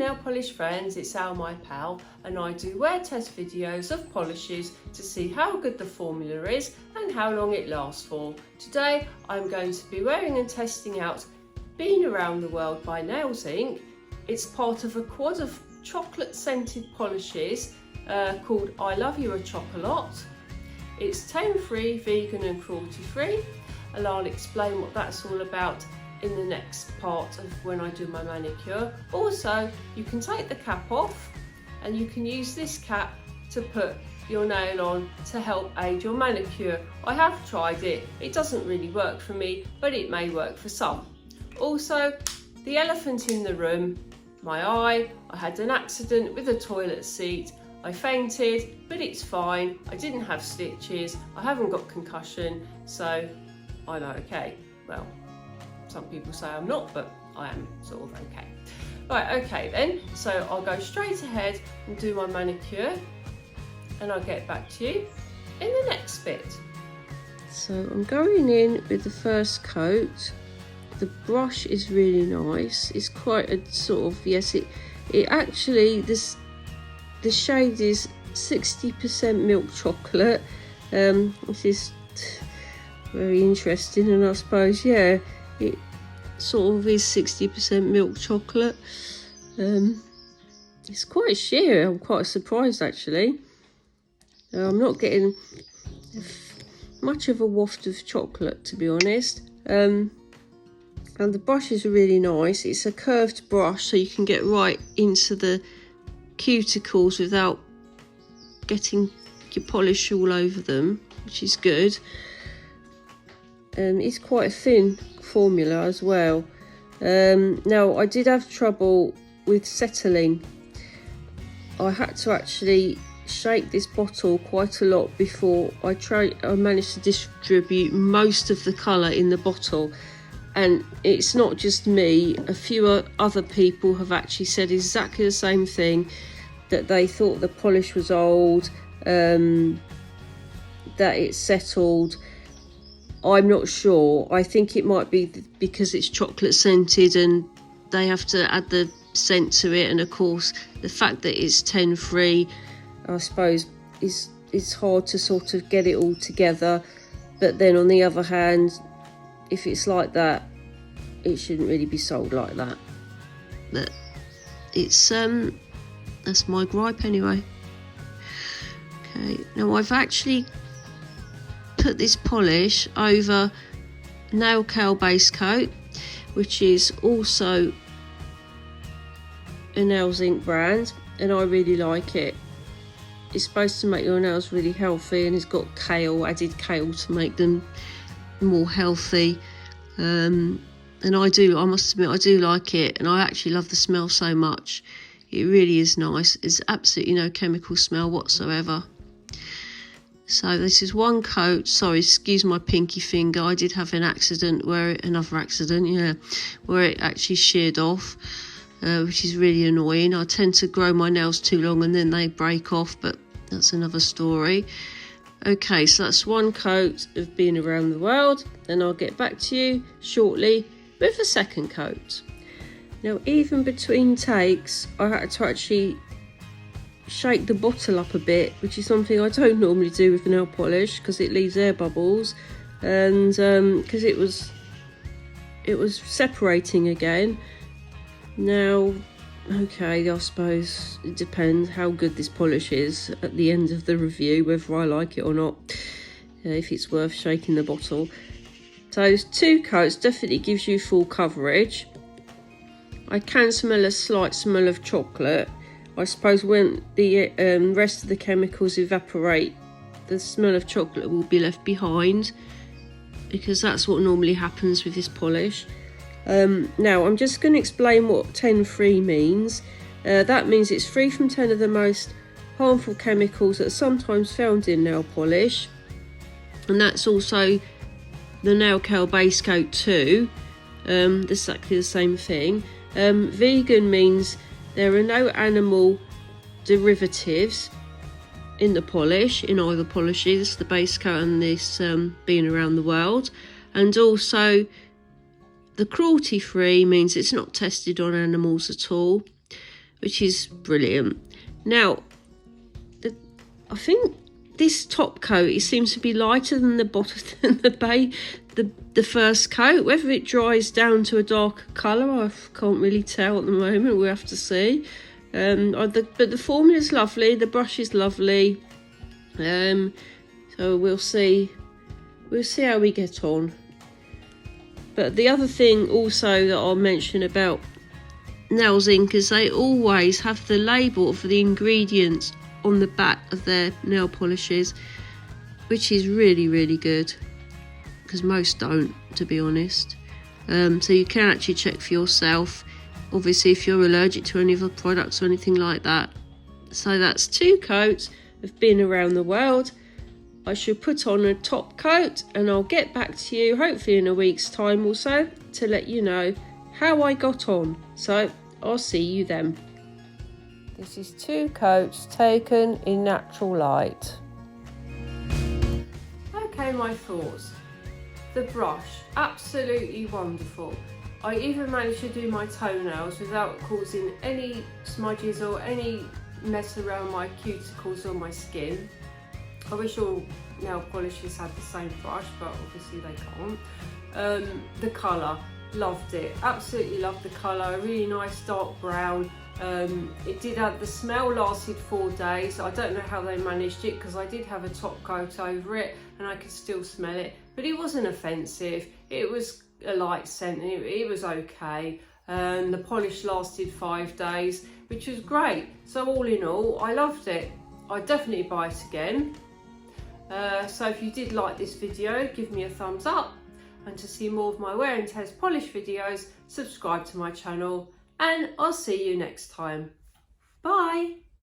nail polish friends, it's ALMYPAL and I do wear test videos of polishes to see how good the formula is and how long it lasts for. Today I'm going to be wearing and testing out Been Around the World by Nailsinc. It's part of a quad of chocolate scented polishes called I Love You a Chocolate. It's tone-free, vegan and cruelty-free, and I'll explain what that's all about in the next part of when I do my manicure. Also, you can take the cap off and you can use this cap to put your nail on to help aid your manicure. I have tried it, it doesn't really work for me, but it may work for some. Also, the elephant in the room, my eye. I had an accident with a toilet seat. I fainted, but it's fine. I didn't have stitches, I haven't got concussion, so I'm okay. Well, some people say I'm not, but I am sort of okay. Right, okay then, so I'll go straight ahead and do my manicure and I'll get back to you in the next bit. So I'm going in with the first coat. The brush is really nice. It's quite a sort of, yes, it actually, the shade is 60% milk chocolate. This is very interesting, and I suppose, yeah, it sort of is 60% milk chocolate. It's quite sheer. I'm quite surprised actually. I'm not getting much of a waft of chocolate, to be honest. And the brush is really nice. It's a curved brush, so you can get right into the cuticles without getting your polish all over them, which is good. It's quite a thin formula as well. Now, I did have trouble with settling. I had to actually shake this bottle quite a lot before I managed to distribute most of the colour in the bottle. And it's not just me, a few other people have actually said exactly the same thing, that they thought the polish was old, that it settled. I'm not sure. I think it might be because it's chocolate scented and they have to add the scent to it, and of course the fact that it's 10-free, I suppose, is hard to sort of get it all together. But then on the other hand, if it's like that, it shouldn't really be sold like that. But it's that's my gripe anyway. Okay, now I've actually put this polish over Nailsinc base coat, which is also a Nailsinc brand, and I really like it. It's supposed to make your nails really healthy, and it's got added kale to make them more healthy. And I must admit, I do like it, and I actually love the smell so much. It really is nice. It's absolutely no chemical smell whatsoever. So this is one coat. Sorry, excuse my pinky finger. I did have an accident where it actually sheared off, which is really annoying. I tend to grow my nails too long and then they break off, but that's another story. Okay, so that's one coat of Been Around the World, and I'll get back to you shortly with the second coat. Now, even between takes, I had to actually shake the bottle up a bit, which is something I don't normally do with nail polish because it leaves air bubbles, and because it was separating again. Now, okay, I suppose it depends how good this polish is at the end of the review, whether I like it or not, if it's worth shaking the bottle. So 2 coats definitely gives you full coverage. I can smell a slight smell of chocolate. I suppose when the rest of the chemicals evaporate, the smell of chocolate will be left behind, because that's what normally happens with this polish. Now I'm just going to explain what 10-free means. That means it's free from 10 of the most harmful chemicals that are sometimes found in nail polish, and that's also the Nailsinc base coat too. Exactly the same thing. Vegan means there are no animal derivatives in the polish, in either polishes, the base coat and this Been Around the World. And also the cruelty free means it's not tested on animals at all. which is brilliant. Now, I think this top coat, it seems to be lighter than the bottom, than the first coat. Whether it dries down to a darker colour, I can't really tell at the moment. We'll have to see. But the formula's lovely. The brush is lovely. So we'll see. We'll see how we get on. But the other thing also that I'll mention about Nailsinc is they always have the label for the ingredients on the back of their nail polishes, which is really, really good, because most don't, to be honest. So you can actually check for yourself, obviously, if you're allergic to any of the products or anything like that. So that's 2 coats of being around the world. I should put on a top coat, and I'll get back to you hopefully in a week's time or so to let you know how I got on. So I'll see you then. This is 2 coats taken in natural light. Okay, my thoughts. The brush, absolutely wonderful. I even managed to do my toenails without causing any smudges or any mess around my cuticles or my skin. I wish all nail polishes had the same brush, but obviously they can't. The colour, loved it, absolutely loved the colour, really nice dark brown. It did have, the smell lasted 4 days. I don't know how they managed it, because I did have a top coat over it and I could still smell it, but it wasn't offensive. It was a light scent, and it was okay. The polish lasted 5 days, which was great. So all in all, I loved it. I'd definitely buy it again. So if you did like this video, give me a thumbs up, and to see more of my wear and test polish videos, subscribe to my channel, and I'll see you next time. Bye!